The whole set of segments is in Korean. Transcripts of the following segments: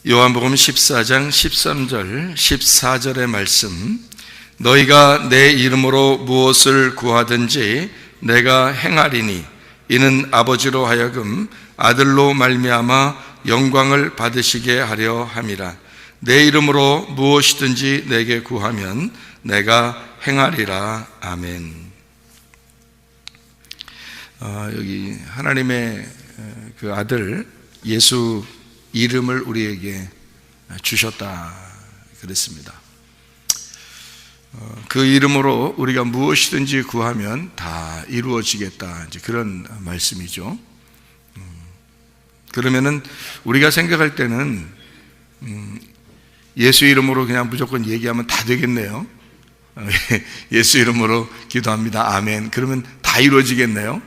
요한복음 14장 13절 14절의 말씀, 너희가 내 이름으로 무엇을 구하든지 내가 행하리니 이는 아버지로 하여금 아들로 말미암아 영광을 받으시게 하려 함이라. 내 이름으로 무엇이든지 내게 구하면 내가 행하리라. 아멘. 여기 하나님의 그 아들 예수 이름을 우리에게 주셨다 그랬습니다. 그 이름으로 우리가 무엇이든지 구하면 다 이루어지겠다, 이제 그런 말씀이죠. 그러면은 우리가 생각할 때는 예수 이름으로 그냥 무조건 얘기하면 다 되겠네요. 예수 이름으로 기도합니다. 아멘. 그러면 다 이루어지겠네요.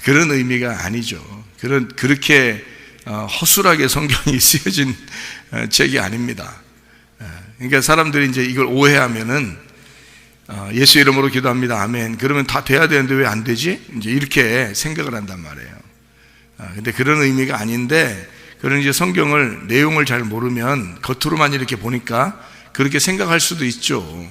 그런 의미가 아니죠. 그렇게 허술하게 성경이 쓰여진 책이 아닙니다. 그러니까 사람들이 이제 이걸 오해하면은 예수 이름으로 기도합니다. 아멘. 그러면 다 돼야 되는데 왜 안 되지? 이제 이렇게 생각을 한단 말이에요. 근데 그런 의미가 아닌데, 그런 이제 성경을 내용을 잘 모르면 겉으로만 이렇게 보니까 그렇게 생각할 수도 있죠.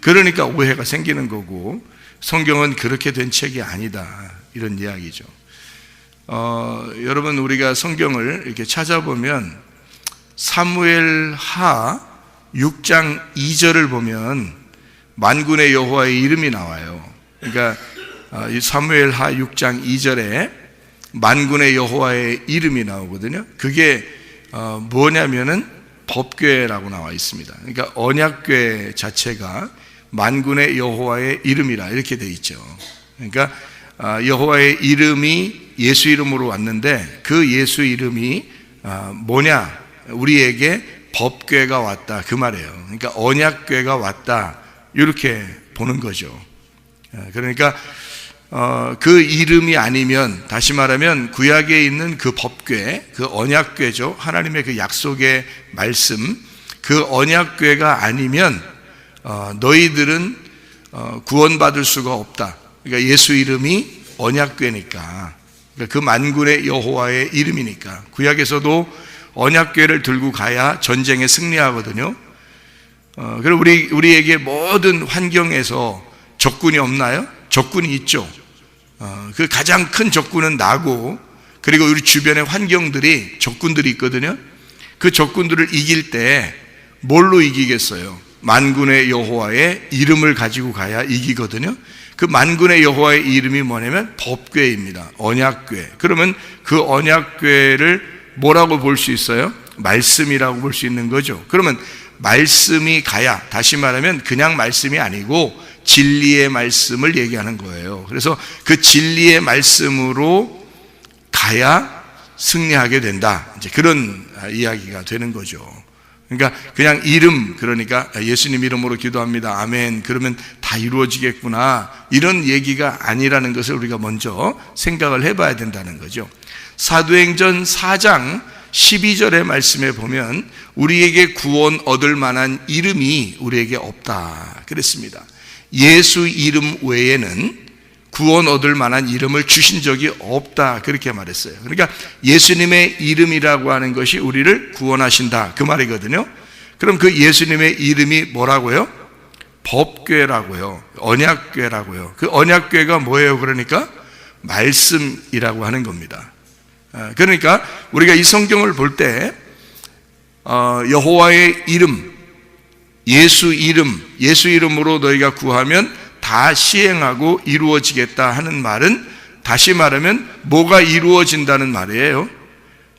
그러니까 오해가 생기는 거고, 성경은 그렇게 된 책이 아니다, 이런 이야기죠. 여러분, 우리가 성경을 이렇게 찾아보면 사무엘하 6장 2절을 보면 만군의 여호와의 이름이 나와요. 그러니까 이 사무엘하 6장 2절에 만군의 여호와의 이름이 나오거든요. 그게 뭐냐면은 법궤라고 나와 있습니다. 그러니까 언약궤 자체가 만군의 여호와의 이름이라 이렇게 돼 있죠. 그러니까 여호와의 이름이 예수 이름으로 왔는데, 그 예수 이름이 뭐냐? 우리에게 법궤가 왔다, 그 말이에요. 그러니까 언약궤가 왔다, 이렇게 보는 거죠. 그러니까 그 이름이 아니면, 다시 말하면 구약에 있는 그 법궤, 그 언약궤죠. 하나님의 그 약속의 말씀, 그 언약궤가 아니면 너희들은 구원받을 수가 없다. 그러니까 예수 이름이 언약궤니까, 그러니까 그 만군의 여호와의 이름이니까. 구약에서도 언약궤를 들고 가야 전쟁에 승리하거든요. 그리고 우리에게 모든 환경에서 적군이 없나요? 적군이 있죠. 그 가장 큰 적군은 나고, 그리고 우리 주변의 환경들이 적군들이 있거든요. 그 적군들을 이길 때 뭘로 이기겠어요? 만군의 여호와의 이름을 가지고 가야 이기거든요. 그 만군의 여호와의 이름이 뭐냐면 법궤입니다. 언약궤. 그러면 그 언약궤를 뭐라고 볼 수 있어요? 말씀이라고 볼 수 있는 거죠. 그러면 말씀이 가야, 다시 말하면 그냥 말씀이 아니고 진리의 말씀을 얘기하는 거예요. 그래서 그 진리의 말씀으로 가야 승리하게 된다, 이제 그런 이야기가 되는 거죠. 그러니까 그냥 이름, 그러니까 예수님 이름으로 기도합니다. 아멘. 그러면 다 이루어지겠구나, 이런 얘기가 아니라는 것을 우리가 먼저 생각을 해봐야 된다는 거죠. 사도행전 4장 12절의 말씀에 보면 우리에게 구원 얻을 만한 이름이 우리에게 없다 그랬습니다. 예수 이름 외에는 구원 얻을 만한 이름을 주신 적이 없다, 그렇게 말했어요. 그러니까 예수님의 이름이라고 하는 것이 우리를 구원하신다, 그 말이거든요. 그럼 그 예수님의 이름이 뭐라고요? 법궤라고요. 언약궤라고요. 그 언약궤가 뭐예요? 그러니까 말씀이라고 하는 겁니다. 그러니까 우리가 이 성경을 볼 때 여호와의 이름, 예수 이름으로 너희가 구하면 다 시행하고 이루어지겠다 하는 말은, 다시 말하면 뭐가 이루어진다는 말이에요?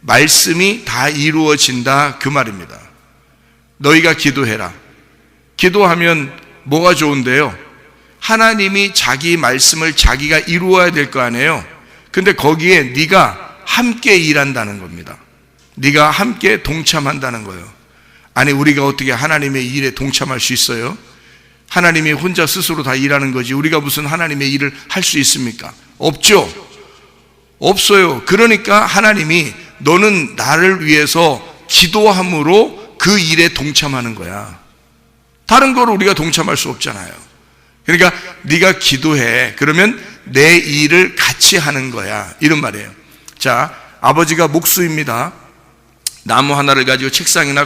말씀이 다 이루어진다, 그 말입니다. 너희가 기도해라. 기도하면 뭐가 좋은데요? 하나님이 자기 말씀을 자기가 이루어야 될 거 아니에요. 근데 거기에 네가 함께 일한다는 겁니다. 네가 함께 동참한다는 거예요. 아니, 우리가 어떻게 하나님의 일에 동참할 수 있어요? 하나님이 혼자 스스로 다 일하는 거지, 우리가 무슨 하나님의 일을 할 수 있습니까? 없죠. 없어요. 그러니까 하나님이 너는 나를 위해서 기도함으로 그 일에 동참하는 거야. 다른 거로 우리가 동참할 수 없잖아요. 그러니까 네가 기도해. 그러면 내 일을 같이 하는 거야, 이런 말이에요. 자, 아버지가 목수입니다. 나무 하나를 가지고 책상이나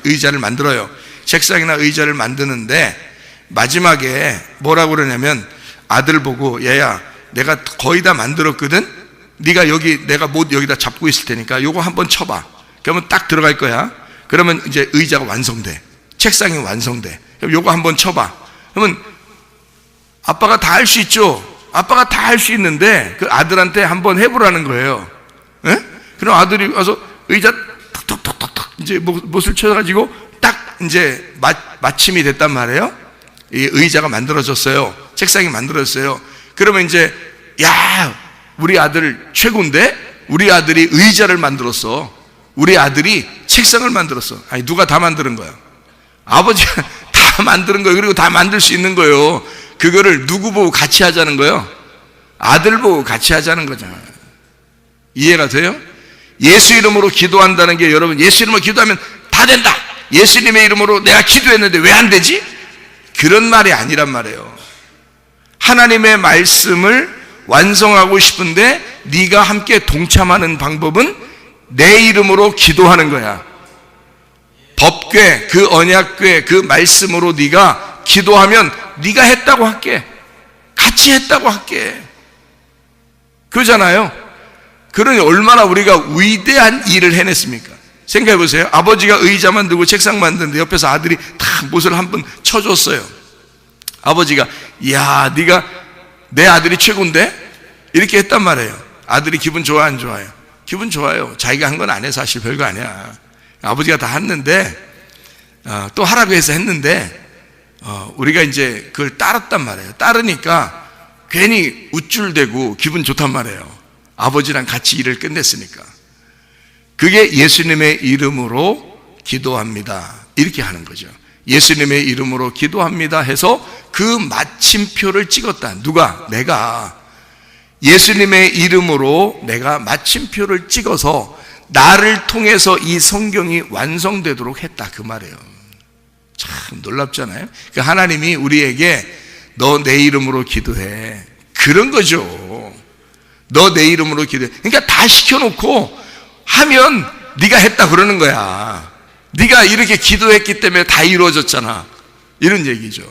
의자를 만들어요. 책상이나 의자를 만드는데 마지막에 뭐라고 그러냐면 아들 보고 얘야 내가 거의 다 만들었거든. 네가 내가 못 여기다 잡고 있을 테니까 요거 한번 쳐봐. 그러면 딱 들어갈 거야. 그러면 이제 의자가 완성돼. 책상이 완성돼. 그럼 요거 한번 쳐봐. 그러면 아빠가 다 할 수 있죠. 아빠가 다 할 수 있는데 그 아들한테 한번 해보라는 거예요. 예? 그럼 아들이 와서 의자 탁탁탁탁탁 이제 못을 쳐가지고 딱 이제 마침이 됐단 말이에요. 이 의자가 만들어졌어요. 책상이 만들어졌어요. 그러면 이제 야 우리 아들 최고인데 우리 아들이 의자를 만들었어. 우리 아들이 책상을 만들었어. 아니 누가 다 만드는 거야? 아버지가 다 만드는 거예요. 그리고 다 만들 수 있는 거예요. 그거를 누구 보고 같이 하자는 거예요? 아들 보고 같이 하자는 거잖아요. 이해가 돼요? 예수 이름으로 기도한다는 게 여러분 예수 이름으로 기도하면 다 된다. 예수님의 이름으로 내가 기도했는데 왜 안 되지? 그런 말이 아니란 말이에요. 하나님의 말씀을 완성하고 싶은데 네가 함께 동참하는 방법은 내 이름으로 기도하는 거야. 법궤, 그 언약궤, 그 말씀으로 네가 기도하면 네가 했다고 할게. 같이 했다고 할게. 그러잖아요. 그러니 얼마나 우리가 위대한 일을 해냈습니까? 생각해 보세요. 아버지가 의자 만들고 책상 만드는데 옆에서 아들이 탁 못을 한번 쳐줬어요. 아버지가 야 네가 내 아들이 최고인데? 이렇게 했단 말이에요. 아들이 기분 좋아 안 좋아요? 기분 좋아요. 자기가 한 건 안 해. 사실 별거 아니야. 아버지가 다 했는데 또 하라고 해서 했는데 우리가 이제 그걸 따랐단 말이에요. 따르니까 괜히 우쭐대고 기분 좋단 말이에요. 아버지랑 같이 일을 끝냈으니까. 그게 예수님의 이름으로 기도합니다. 이렇게 하는 거죠. 예수님의 이름으로 기도합니다 해서 그 마침표를 찍었다. 누가? 내가. 예수님의 이름으로 내가 마침표를 찍어서 나를 통해서 이 성경이 완성되도록 했다. 그 말이에요. 참 놀랍잖아요. 그러니까 하나님이 우리에게 너 내 이름으로 기도해. 그런 거죠. 너 내 이름으로 기도해. 그러니까 다 시켜놓고 하면 네가 했다 그러는 거야. 네가 이렇게 기도했기 때문에 다 이루어졌잖아. 이런 얘기죠.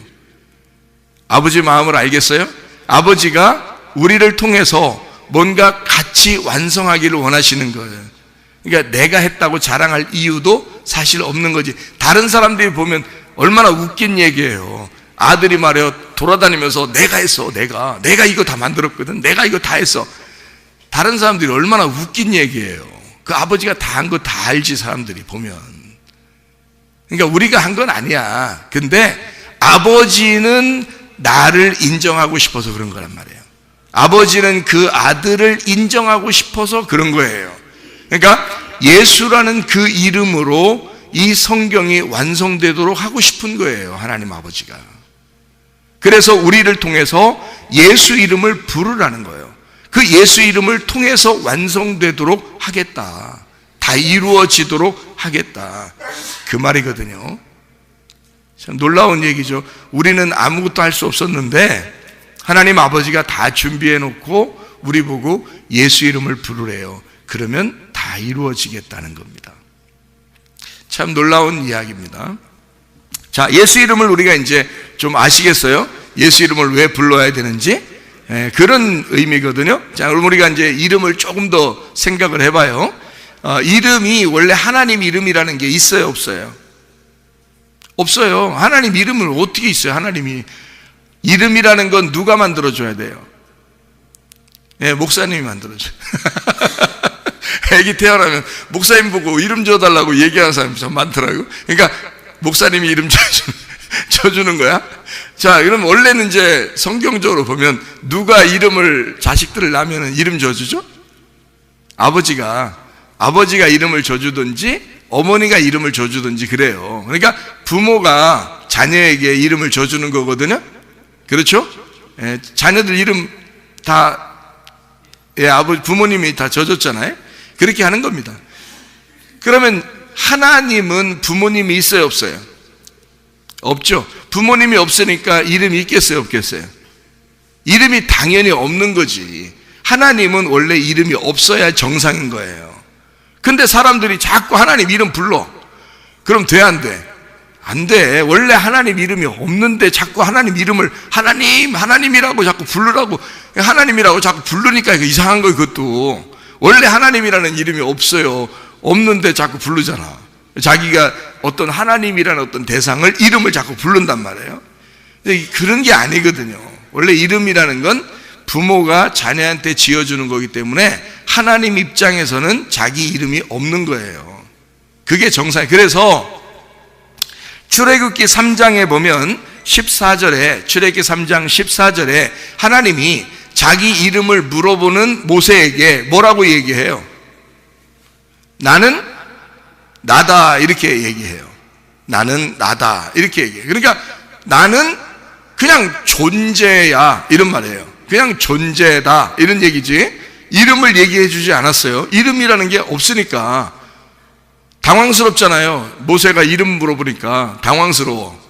아버지 마음을 알겠어요? 아버지가 우리를 통해서 뭔가 같이 완성하기를 원하시는 거예요. 그러니까 내가 했다고 자랑할 이유도 사실 없는 거지. 다른 사람들이 보면 얼마나 웃긴 얘기예요. 아들이 말이에요. 돌아다니면서 내가 했어. 내가 이거 다 만들었거든. 내가 이거 다 했어. 다른 사람들이 얼마나 웃긴 얘기예요. 그 아버지가 다 한 거 다 알지 사람들이 보면. 그러니까 우리가 한 건 아니야. 근데 아버지는 나를 인정하고 싶어서 그런 거란 말이에요. 아버지는 그 아들을 인정하고 싶어서 그런 거예요. 그러니까 예수라는 그 이름으로 이 성경이 완성되도록 하고 싶은 거예요. 하나님 아버지가. 그래서 우리를 통해서 예수 이름을 부르라는 거예요. 그 예수 이름을 통해서 완성되도록 하겠다. 다 이루어지도록 하겠다. 그 말이거든요. 참 놀라운 얘기죠. 우리는 아무것도 할 수 없었는데 하나님 아버지가 다 준비해 놓고 우리 보고 예수 이름을 부르래요. 그러면 다 이루어지겠다는 겁니다. 참 놀라운 이야기입니다. 자, 예수 이름을 우리가 이제 좀 아시겠어요? 예수 이름을 왜 불러야 되는지? 그런 의미거든요. 자, 그럼 우리가 이제 이름을 조금 더 생각을 해봐요. 이름이 원래 하나님 이름이라는 게 있어요, 없어요? 없어요. 하나님 이름을 어떻게 있어요? 하나님이 이름이라는 건 누가 만들어줘야 돼요? 네, 목사님이 만들어줘요. 애기 태어나면 목사님 보고 이름 줘달라고 얘기하는 사람이 참 많더라고요. 그러니까 목사님이 이름 줘주는 거야. 자, 그럼 원래는 이제 성경적으로 보면 누가 이름을 자식들을 낳으면 이름 줘주죠? 아버지가 이름을 줘주든지 어머니가 이름을 줘주든지 그래요. 그러니까 부모가 자녀에게 이름을 줘주는 거거든요. 그렇죠? 자녀들 이름 다 부모님이 다 줘줬잖아요. 그렇게 하는 겁니다. 그러면 하나님은 부모님이 있어요, 없어요? 없죠. 부모님이 없으니까 이름이 있겠어요, 없겠어요? 이름이 당연히 없는 거지. 하나님은 원래 이름이 없어야 정상인 거예요. 근데 사람들이 자꾸 하나님 이름 불러. 그럼 돼, 안 돼? 안 돼. 원래 하나님 이름이 없는데 자꾸 하나님 이름을 하나님이라고 자꾸 부르라고, 하나님이라고 자꾸 부르니까 이거 이상한 거예요, 그것도. 원래 하나님이라는 이름이 없어요. 없는데 자꾸 부르잖아. 자기가 어떤 하나님이라는 어떤 대상을, 이름을 자꾸 부른단 말이에요. 그런 게 아니거든요. 원래 이름이라는 건 부모가 자녀한테 지어주는 거기 때문에 하나님 입장에서는 자기 이름이 없는 거예요. 그게 정상이에요. 그래서 출애굽기 3장에 보면 14절에, 출애굽기 3장 14절에 하나님이 자기 이름을 물어보는 모세에게 뭐라고 얘기해요? 나는 나다, 이렇게 얘기해요. 나는 나다, 이렇게 얘기해요. 그러니까 나는 그냥 존재야, 이런 말이에요. 그냥 존재다, 이런 얘기지, 이름을 얘기해 주지 않았어요. 이름이라는 게 없으니까 당황스럽잖아요. 모세가 이름 물어보니까 당황스러워.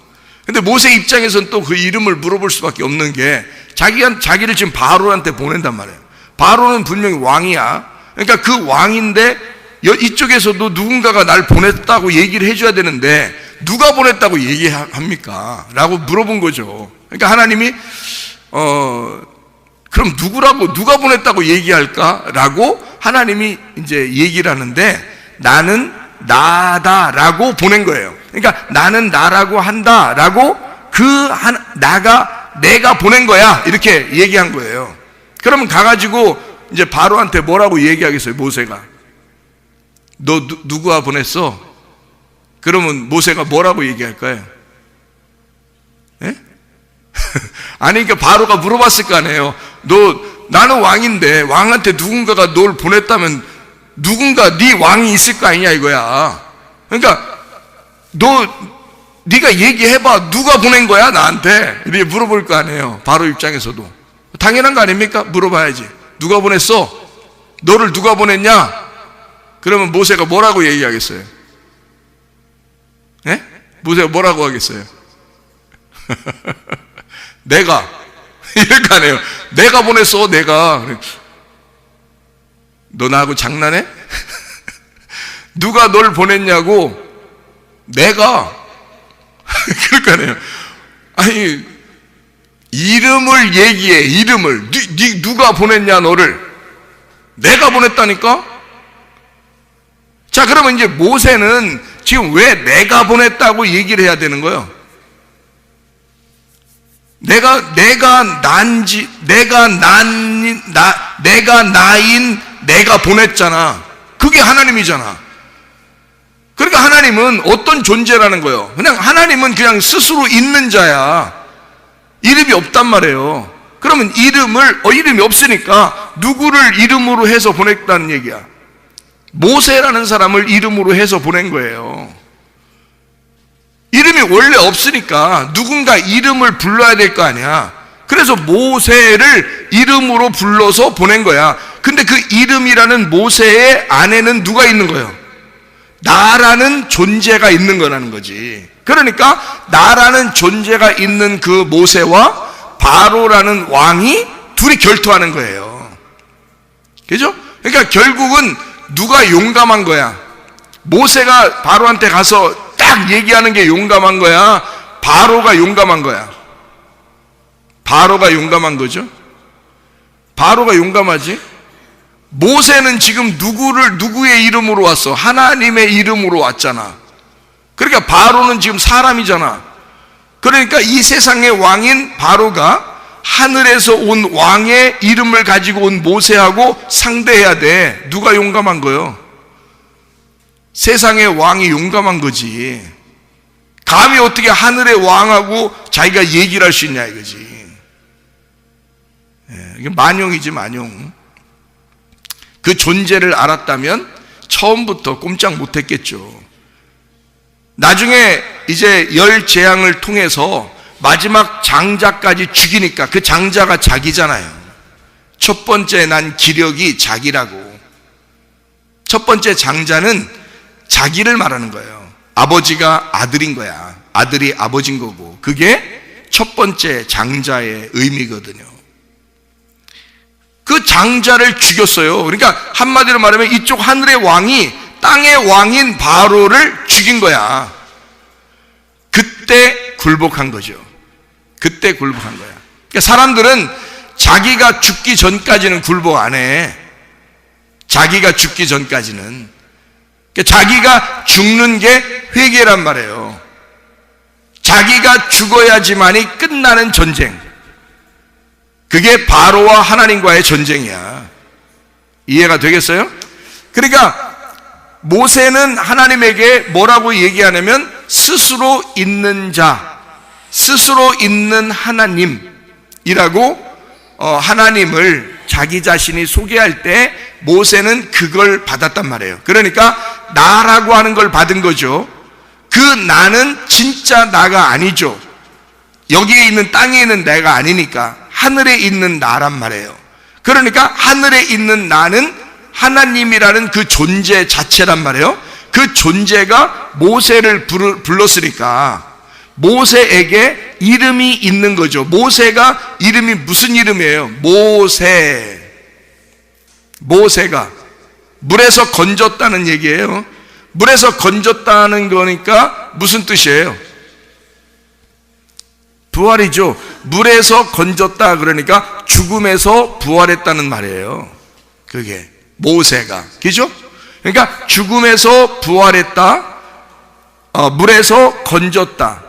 근데 모세 입장에서는 또 그 이름을 물어볼 수밖에 없는 게, 자기를 지금 바로한테 보낸단 말이에요. 바로는 분명히 왕이야. 그러니까 그 왕인데 이쪽에서도 누군가가 날 보냈다고 얘기를 해줘야 되는데 누가 보냈다고 얘기합니까? 라고 물어본 거죠. 그러니까 하나님이 그럼 누가 보냈다고 얘기할까? 라고 하나님이 이제 얘기를 하는데, 나는 나다라고 보낸 거예요. 그러니까 나는 나라고 한다라고, 내가 보낸 거야, 이렇게 얘기한 거예요. 그러면 가가지고 이제 바로한테 뭐라고 얘기하겠어요? 모세가 너 누구가 보냈어? 그러면 모세가 뭐라고 얘기할까요? 예? 아니, 그러니까 바로가 물어봤을 거 아니에요. 나는 왕인데 왕한테 누군가가 널 보냈다면 누군가 네 왕이 있을 거 아니냐, 이거야. 그러니까 네가 얘기해봐. 누가 보낸 거야 나한테? 이렇게 물어볼 거 아니에요. 바로 입장에서도 당연한 거 아닙니까? 물어봐야지. 누가 보냈어? 너를 누가 보냈냐? 그러면 모세가 뭐라고 얘기하겠어요? 예? 모세가 뭐라고 하겠어요? 내가 이럴 거 아니에요. 내가 보냈어, 내가. 너 나하고 장난해? 누가 널 보냈냐고? 내가. 그럴 거 아니에요. 아니, 이름을 얘기해. 이름을. 누가 보냈냐, 너를? 내가 보냈다니까? 자, 그러면 이제 모세는 지금 왜 내가 보냈다고 얘기를 해야 되는 거예요? 내가 나인 내가 보냈잖아. 그게 하나님이잖아. 그러니까 하나님은 어떤 존재라는 거예요? 그냥 하나님은 그냥 스스로 있는 자야. 이름이 없단 말이에요. 그러면 이름이 없으니까 누구를 이름으로 해서 보냈다는 얘기야. 모세라는 사람을 이름으로 해서 보낸 거예요. 이름이 원래 없으니까 누군가 이름을 불러야 될 거 아니야. 그래서 모세를 이름으로 불러서 보낸 거야. 근데 그 이름이라는 모세의 안에는 누가 있는 거예요? 나라는 존재가 있는 거라는 거지. 그러니까 나라는 존재가 있는 그 모세와 바로라는 왕이 둘이 결투하는 거예요. 그죠? 그러니까 결국은 누가 용감한 거야? 모세가 바로한테 가서 딱 얘기하는 게 용감한 거야? 바로가 용감한 거야? 바로가 용감한 거죠? 바로가 용감하지? 모세는 지금 누구의 이름으로 왔어? 하나님의 이름으로 왔잖아. 그러니까 바로는 지금 사람이잖아. 그러니까 이 세상의 왕인 바로가 하늘에서 온 왕의 이름을 가지고 온 모세하고 상대해야 돼. 누가 용감한 거요? 세상의 왕이 용감한 거지. 감히 어떻게 하늘의 왕하고 자기가 얘기를 할 수 있냐, 이거지. 이게 만용이지, 만용. 그 존재를 알았다면 처음부터 꼼짝 못했겠죠. 나중에 이제 10재앙을 통해서 마지막 장자까지 죽이니까 그 장자가 자기잖아요. 첫 번째 난 기력이 자기라고. 첫 번째 장자는 자기를 말하는 거예요. 아버지가 아들인 거야. 아들이 아버지인 거고. 그게 첫 번째 장자의 의미거든요. 그 장자를 죽였어요. 그러니까 한마디로 말하면 이쪽 하늘의 왕이 땅의 왕인 바로를 죽인 거야. 그때 굴복한 거죠. 그때 굴복한 거야. 그러니까 사람들은 자기가 죽기 전까지는 굴복 안 해. 자기가 죽기 전까지는. 그러니까 자기가 죽는 게 회개란 말이에요. 자기가 죽어야지만이 끝나는 전쟁. 그게 바로와 하나님과의 전쟁이야. 이해가 되겠어요? 그러니까 모세는 하나님에게 뭐라고 얘기하냐면 스스로 있는 자, 스스로 있는 하나님이라고 하나님을 자기 자신이 소개할 때 모세는 그걸 받았단 말이에요. 그러니까 나라고 하는 걸 받은 거죠. 그 나는 진짜 나가 아니죠. 여기에 있는 땅에 있는 내가 아니니까 하늘에 있는 나란 말이에요. 그러니까 하늘에 있는 나는 하나님이라는 그 존재 자체란 말이에요. 그 존재가 모세를 불렀으니까 모세에게 이름이 있는 거죠. 모세가 이름이 무슨 이름이에요? 모세가 물에서 건졌다는 얘기예요. 물에서 건졌다는 거니까 무슨 뜻이에요? 부활이죠. 물에서 건졌다 그러니까 죽음에서 부활했다는 말이에요. 그게 모세가, 그죠? 그러니까 죽음에서 부활했다, 물에서 건졌다.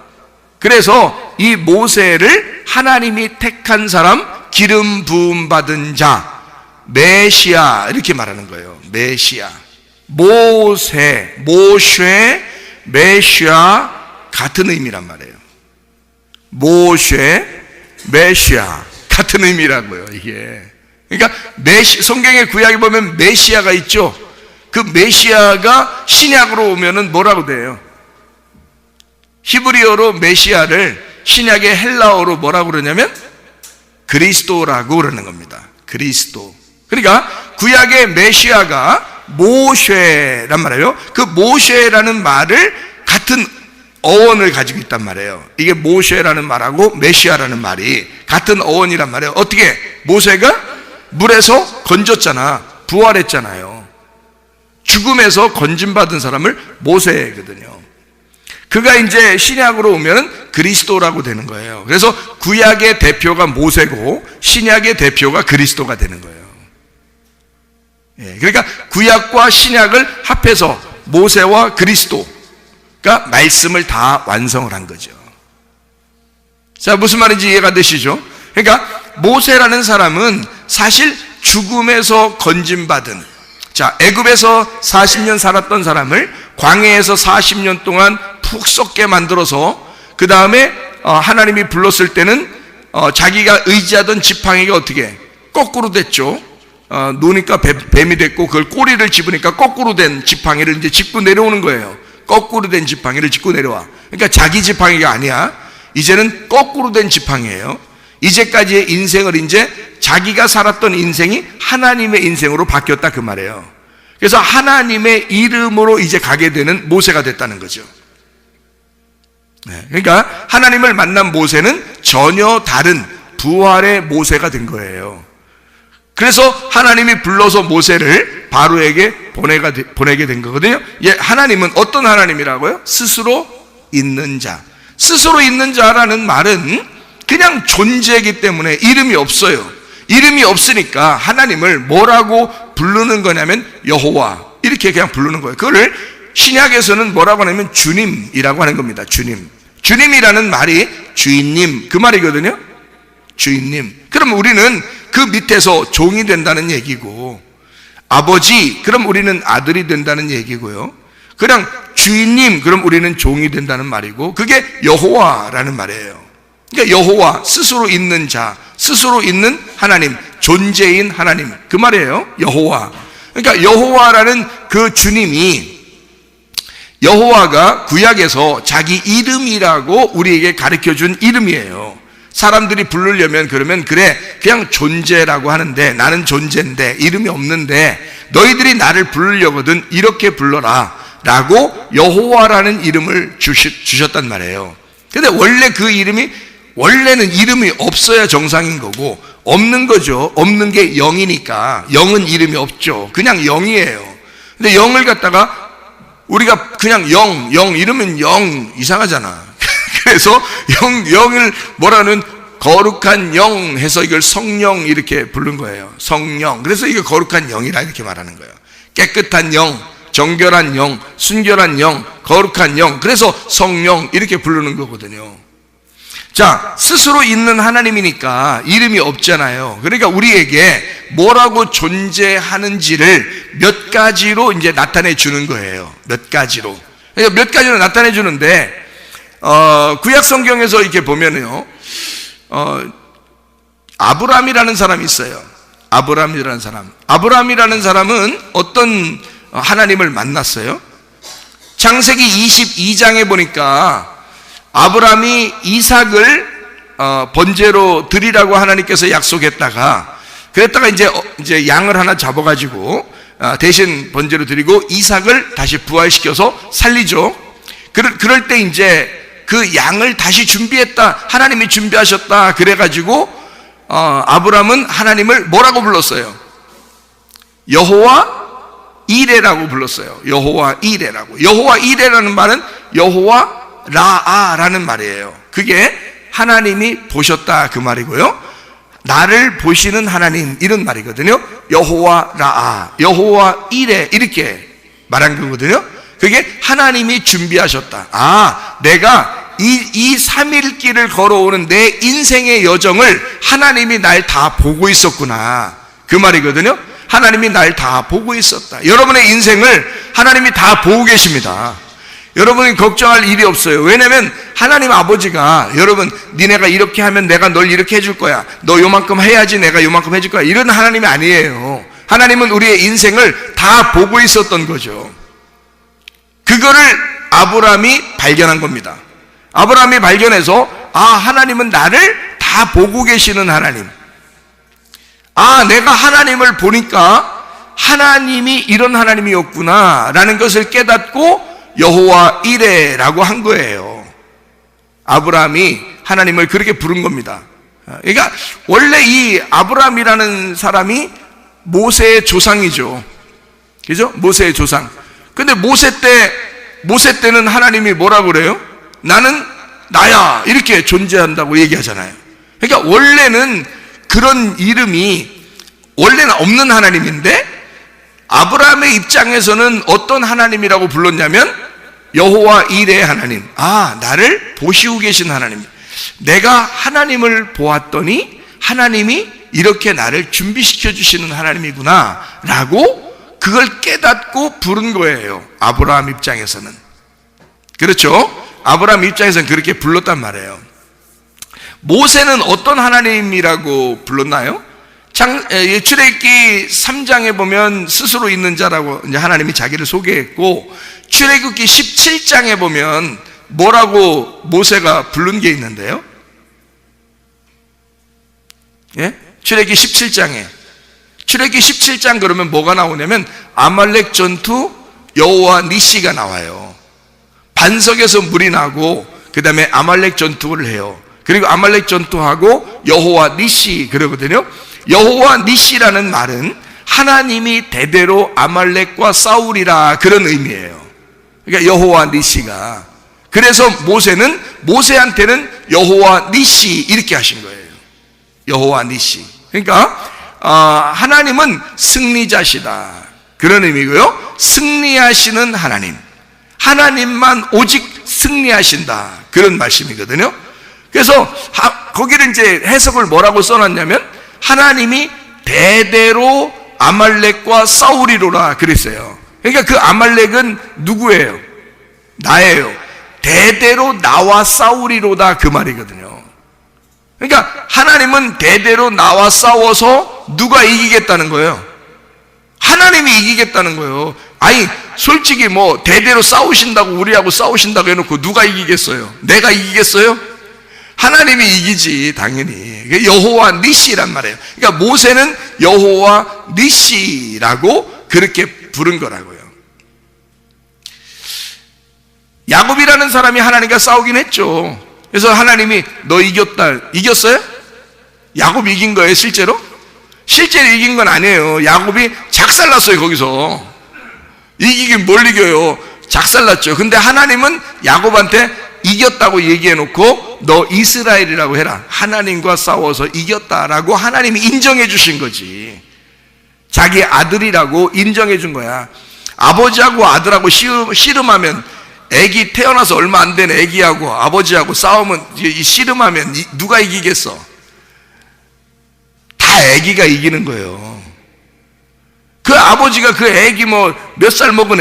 그래서 이 모세를 하나님이 택한 사람, 기름 부음 받은 자, 메시아 이렇게 말하는 거예요. 메시아, 모세, 메시아 같은 의미란 말이에요. 메시아 같은 의미라고요. 이게 그러니까 성경의 구약에 보면 메시아가 있죠. 그 메시아가 신약으로 오면은 뭐라고 돼요? 히브리어로 메시아를 신약의 헬라어로 뭐라고 그러냐면 그리스도라고 그러는 겁니다. 그리스도. 그러니까 구약의 메시아가 모쉐란 말이에요. 그 모쉐라는 말을 같은 어원을 가지고 있단 말이에요. 이게 모쉐라는 말하고 메시아라는 말이 같은 어원이란 말이에요. 어떻게? 모세가 물에서 건졌잖아. 부활했잖아요. 죽음에서 건짐받은 사람을 모세거든요. 그가 이제 신약으로 오면 그리스도라고 되는 거예요. 그래서 구약의 대표가 모세고 신약의 대표가 그리스도가 되는 거예요. 그러니까 구약과 신약을 합해서 모세와 그리스도가 말씀을 다 완성을 한 거죠. 자, 무슨 말인지 이해가 되시죠? 그러니까 모세라는 사람은 사실 죽음에서 건짐받은, 자, 애굽에서 40년 살았던 사람을 광야에서 40년 동안 푹 썩게 만들어서 그 다음에 하나님이 불렀을 때는 자기가 의지하던 지팡이가 어떻게 거꾸로 됐죠. 노니까 뱀이 됐고 그걸 꼬리를 집으니까 거꾸로 된 지팡이를 이제 짚고 내려오는 거예요. 거꾸로 된 지팡이를 짚고 내려와. 그러니까 자기 지팡이가 아니야. 이제는 거꾸로 된 지팡이에요. 이제까지의 인생을 이제 자기가 살았던 인생이 하나님의 인생으로 바뀌었다 그 말이에요. 그래서 하나님의 이름으로 이제 가게 되는 모세가 됐다는 거죠. 그러니까 하나님을 만난 모세는 전혀 다른 부활의 모세가 된 거예요. 그래서 하나님이 불러서 모세를 바로에게 보내게 된 거거든요. 하나님은 어떤 하나님이라고요? 스스로 있는 자. 스스로 있는 자라는 말은 그냥 존재이기 때문에 이름이 없어요. 이름이 없으니까 하나님을 뭐라고 부르는 거냐면 여호와 이렇게 그냥 부르는 거예요. 그거를 신약에서는 뭐라고 하냐면 주님이라고 하는 겁니다. 주님이라는 말이 주인님 그 말이거든요. 주인님. 그럼 우리는 그 밑에서 종이 된다는 얘기고, 아버지 그럼 우리는 아들이 된다는 얘기고요. 그냥 주인님 그럼 우리는 종이 된다는 말이고, 그게 여호와라는 말이에요. 그러니까 여호와, 스스로 있는 자, 스스로 있는 하나님, 존재인 하나님 그 말이에요. 여호와. 그러니까 여호와라는 그 주님이, 여호와가 구약에서 자기 이름이라고 우리에게 가르쳐준 이름이에요. 사람들이 부르려면 그러면 그래 그냥 존재라고 하는데 나는 존재인데 이름이 없는데 너희들이 나를 부르려거든 이렇게 불러라 라고 여호와라는 이름을 주셨단 말이에요. 근데 원래 그 이름이, 원래는 이름이 없어야 정상인 거고 없는 거죠. 없는 게 영이니까 영은 이름이 없죠. 그냥 영이에요. 근데 영을 갖다가 우리가 그냥 영 이러면 영 이상하잖아. 그래서 영을 뭐라는 거룩한 영 해서 이걸 성령 이렇게 부른 거예요. 성령. 그래서 이게 거룩한 영이라 이렇게 말하는 거예요. 깨끗한 영, 정결한 영, 순결한 영, 거룩한 영. 그래서 성령 이렇게 부르는 거거든요. 자, 스스로 있는 하나님이니까 이름이 없잖아요. 그러니까 우리에게 뭐라고 존재하는지를 몇 가지로 이제 나타내 주는 거예요. 몇 가지로. 그러니까 몇 가지로 나타내 주는데, 구약 성경에서 이렇게 보면요, 아브람이라는 사람이 있어요. 아브람이라는 사람. 아브람이라는 사람은 어떤 하나님을 만났어요? 창세기 22장에 보니까 아브람이 이삭을 번제로 드리라고 하나님께서 약속했다가, 그랬다가 이제 양을 하나 잡아가지고 대신 번제로 드리고 이삭을 다시 부활시켜서 살리죠. 그럴 때 이제 그 양을 다시 준비했다, 하나님이 준비하셨다 그래가지고 아브람은 하나님을 뭐라고 불렀어요? 여호와 이레라고 불렀어요. 여호와 이레라고. 여호와 이레라는 말은 여호와 라아라는 말이에요. 그게 하나님이 보셨다 그 말이고요. 나를 보시는 하나님 이런 말이거든요. 여호와 라아, 여호와 이레 이렇게 말한 거거든요. 그게 하나님이 준비하셨다. 아, 내가 이 3일 길을 걸어오는 내 인생의 여정을 하나님이 날 다 보고 있었구나 그 말이거든요. 하나님이 날 다 보고 있었다. 여러분의 인생을 하나님이 다 보고 계십니다. 여러분이 걱정할 일이 없어요. 왜냐면 하나님 아버지가 여러분 니네가 이렇게 하면 내가 널 이렇게 해줄 거야, 너 요만큼 해야지 내가 요만큼 해줄 거야, 이런 하나님이 아니에요. 하나님은 우리의 인생을 다 보고 있었던 거죠. 그거를 아브람이 발견한 겁니다. 아브람이 발견해서 아, 하나님은 나를 다 보고 계시는 하나님. 아, 내가 하나님을 보니까 하나님이 이런 하나님이었구나 라는 것을 깨닫고 여호와 이레라고 한 거예요. 아브람이 하나님을 그렇게 부른 겁니다. 그러니까 원래 이 아브람이라는 사람이 모세의 조상이죠. 그죠? 모세의 조상. 근데 모세 때는 하나님이 뭐라고 그래요? 나는 나야 이렇게 존재한다고 얘기하잖아요. 그러니까 원래는 그런 이름이 원래는 없는 하나님인데 아브라함의 입장에서는 어떤 하나님이라고 불렀냐면 여호와 이레 하나님. 아, 나를 보시고 계신 하나님. 내가 하나님을 보았더니 하나님이 이렇게 나를 준비시켜 주시는 하나님이구나 라고 그걸 깨닫고 부른 거예요. 아브라함 입장에서는. 그렇죠? 아브라함 입장에서는 그렇게 불렀단 말이에요. 모세는 어떤 하나님이라고 불렀나요? 출애굽기 3장에 보면 스스로 있는 자라고 이제 하나님이 자기를 소개했고, 출애굽기 17장에 보면 뭐라고 모세가 부른 게 있는데요? 예? 출애굽기 17장에. 출애굽기 17장 그러면 뭐가 나오냐면 아말렉 전투 여호와 니시가 나와요. 반석에서 물이 나고 그 다음에 아말렉 전투를 해요. 그리고 아말렉 전투하고 여호와 니시 그러거든요. 여호와 니시라는 말은 하나님이 대대로 아말렉과 싸우리라 그런 의미예요. 그러니까 여호와 니시가. 그래서 모세한테는 여호와 니시 이렇게 하신 거예요. 여호와 니시. 그러니까 하나님은 승리자시다 그런 의미고요. 승리하시는 하나님, 하나님만 오직 승리하신다 그런 말씀이거든요. 그래서 거기를 이제 해석을 뭐라고 써놨냐면 하나님이 대대로 아말렉과 싸우리로라 그랬어요. 그러니까 그 아말렉은 누구예요? 나예요. 대대로 나와 싸우리로다 그 말이거든요. 그러니까 하나님은 대대로 나와 싸워서 누가 이기겠다는 거예요? 하나님이 이기겠다는 거예요. 아니 솔직히 뭐 대대로 싸우신다고 우리하고 싸우신다고 해놓고 누가 이기겠어요? 내가 이기겠어요? 하나님이 이기지 당연히. 여호와 니시란 말이에요. 그러니까 모세는 여호와 니시라고 그렇게 부른 거라고요. 야곱이라는 사람이 하나님과 싸우긴 했죠. 그래서 하나님이 너 이겼다. 이겼어요? 야곱이 이긴 거예요 실제로? 실제로 이긴 건 아니에요. 야곱이 작살났어요 거기서. 이기긴 뭘 이겨요? 작살났죠. 근데 하나님은 야곱한테 이겼다고 얘기해놓고 너 이스라엘이라고 해라. 하나님과 싸워서 이겼다라고 하나님이 인정해 주신 거지. 자기 아들이라고 인정해 준 거야. 아버지하고 아들하고 씨름하면, 애기 태어나서 얼마 안 된 애기하고 아버지하고 싸우면, 씨름하면 누가 이기겠어? 다 애기가 이기는 거예요. 그 아버지가 그 애기 몇 살 먹은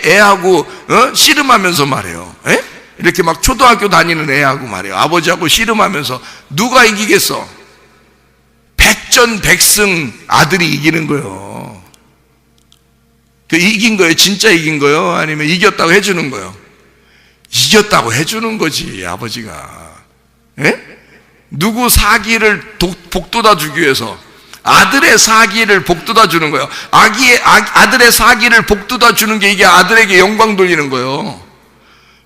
애하고 씨름하면서 말해요. 에? 이렇게 막 초등학교 다니는 애하고 말해요. 아버지하고 씨름하면서 누가 이기겠어? 백전백승 아들이 이기는 거예요. 그 이긴 거예요? 진짜 이긴 거예요? 아니면 이겼다고 해주는 거예요? 이겼다고 해주는 거지, 아버지가. 에? 누구 사기를 복돋아 주기 위해서 아들의 사기를 복돋아 주는 거예요. 아들의 사기를 복돋아 주는 게 이게 아들에게 영광 돌리는 거예요.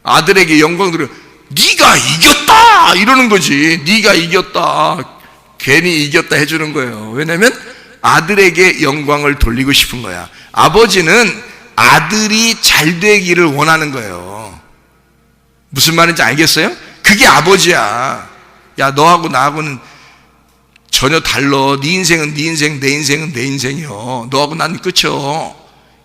아들에게 영광 돌려. 네가 이겼다 이러는 거지. 네가 이겼다. 괜히 이겼다 해주는 거예요. 왜냐면 아들에게 영광을 돌리고 싶은 거야. 아버지는 아들이 잘 되기를 원하는 거예요. 무슨 말인지 알겠어요? 그게 아버지야. 야, 너하고 나하고는 전혀 달라. 네 인생은 네 인생, 내 인생은 내 인생이요. 너하고 난 끝이요.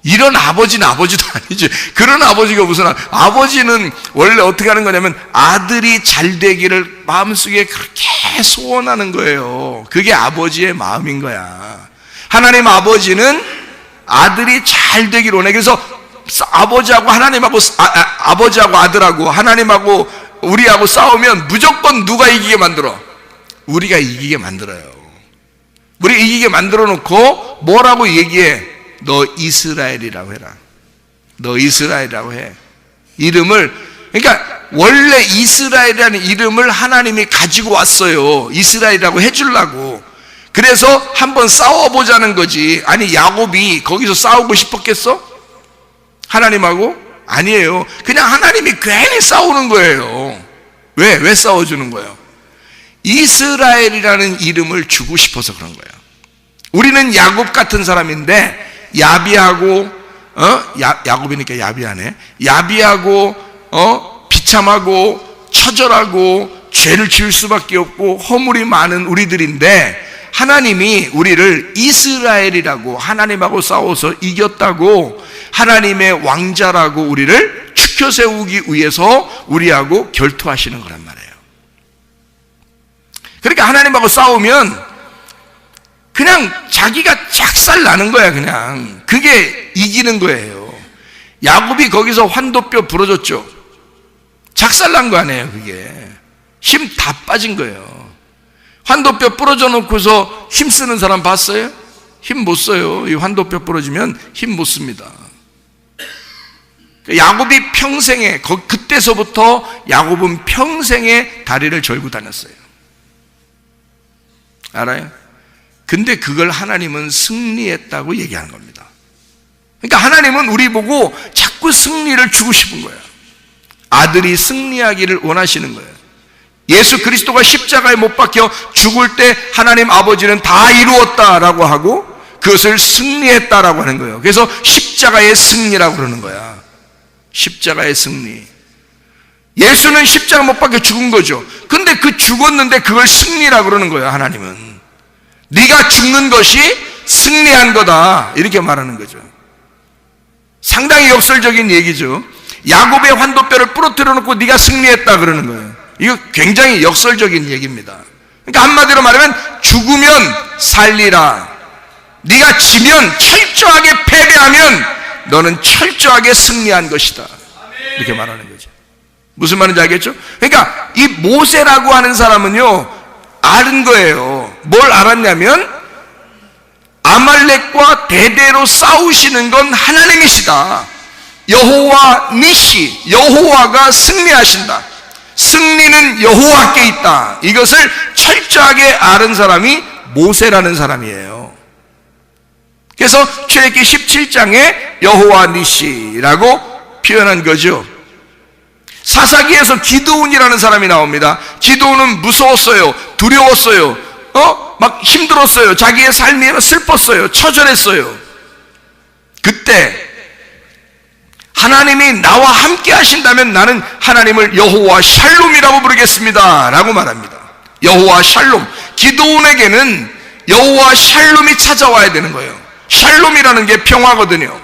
이런 아버지는 아버지도 아니지. 그런 아버지가 무슨 아버지는 원래 어떻게 하는 거냐면 아들이 잘 되기를 마음속에 그렇게 소원하는 거예요. 그게 아버지의 마음인 거야. 하나님 아버지는 아들이 잘 되기를 원해. 그래서 아버지하고 하나님하고 아버지하고 아들하고 하나님하고 우리하고 싸우면 무조건 누가 이기게 만들어? 우리가 이기게 만들어요. 우리가 이기게 만들어 놓고 뭐라고 얘기해? 너 이스라엘이라고 해라. 너 이스라엘이라고 해. 이름을, 그러니까 원래 이스라엘이라는 이름을 하나님이 가지고 왔어요. 이스라엘이라고 해주려고. 그래서 한번 싸워보자는 거지. 아니, 야곱이 거기서 싸우고 싶었겠어? 하나님하고? 아니에요. 그냥 하나님이 괜히 싸우는 거예요. 왜 싸워주는 거예요? 이스라엘이라는 이름을 주고 싶어서 그런 거예요. 우리는 야곱 같은 사람인데 야비하고 야곱이니까 야비하네. 야비하고 비참하고 처절하고 죄를 지을 수밖에 없고 허물이 많은 우리들인데 하나님이 우리를 이스라엘이라고, 하나님하고 싸워서 이겼다고, 하나님의 왕자라고 우리를 추켜 세우기 위해서 우리하고 결투하시는 거란 말이에요. 그러니까 하나님하고 싸우면 그냥 자기가 작살 나는 거야. 그냥 그게 이기는 거예요. 야곱이 거기서 환도뼈 부러졌죠. 작살 난 거 아니에요. 그게 힘 다 빠진 거예요. 환도뼈 부러져 놓고서 힘쓰는 사람 봤어요? 힘 못 써요. 이 환도뼈 부러지면 힘 못 씁니다. 야곱이 평생에, 그때서부터 야곱은 평생에 다리를 절고 다녔어요. 알아요? 근데 그걸 하나님은 승리했다고 얘기하는 겁니다. 그러니까 하나님은 우리 보고 자꾸 승리를 주고 싶은 거예요. 아들이 승리하기를 원하시는 거예요. 예수 그리스도가 십자가에 못 박혀 죽을 때 하나님 아버지는 다 이루었다라고 하고 그것을 승리했다라고 하는 거예요. 그래서 십자가의 승리라고 그러는 거야. 십자가의 승리. 예수는 십자가 못 박혀 죽은 거죠. 근데 그 죽었는데 그걸 승리라고 그러는 거예요. 하나님은 네가 죽는 것이 승리한 거다 이렇게 말하는 거죠. 상당히 역설적인 얘기죠. 야곱의 환도뼈를 부러뜨려 놓고 네가 승리했다 그러는 거예요. 이거 굉장히 역설적인 얘기입니다. 그러니까 한마디로 말하면 죽으면 살리라. 네가 지면, 철저하게 패배하면 너는 철저하게 승리한 것이다 이렇게 말하는 거죠. 무슨 말인지 알겠죠? 그러니까 이 모세라고 하는 사람은요 아는 거예요. 뭘 알았냐면 아말렉과 대대로 싸우시는 건 하나님이시다. 여호와 니시, 여호와가 승리하신다. 승리는 여호와께 있다. 이것을 철저하게 아는 사람이 모세라는 사람이에요. 그래서 출애굽기 17장에 여호와 니시라고 표현한 거죠. 사사기에서 기드온이라는 사람이 나옵니다. 기드온은 무서웠어요. 두려웠어요. 막 힘들었어요. 자기의 삶이 슬펐어요. 처절했어요. 그때 하나님이 나와 함께 하신다면 나는 하나님을 여호와 샬롬이라고 부르겠습니다 라고 말합니다. 여호와 샬롬. 기드온에게는 여호와 샬롬이 찾아와야 되는 거예요. 샬롬이라는 게 평화거든요.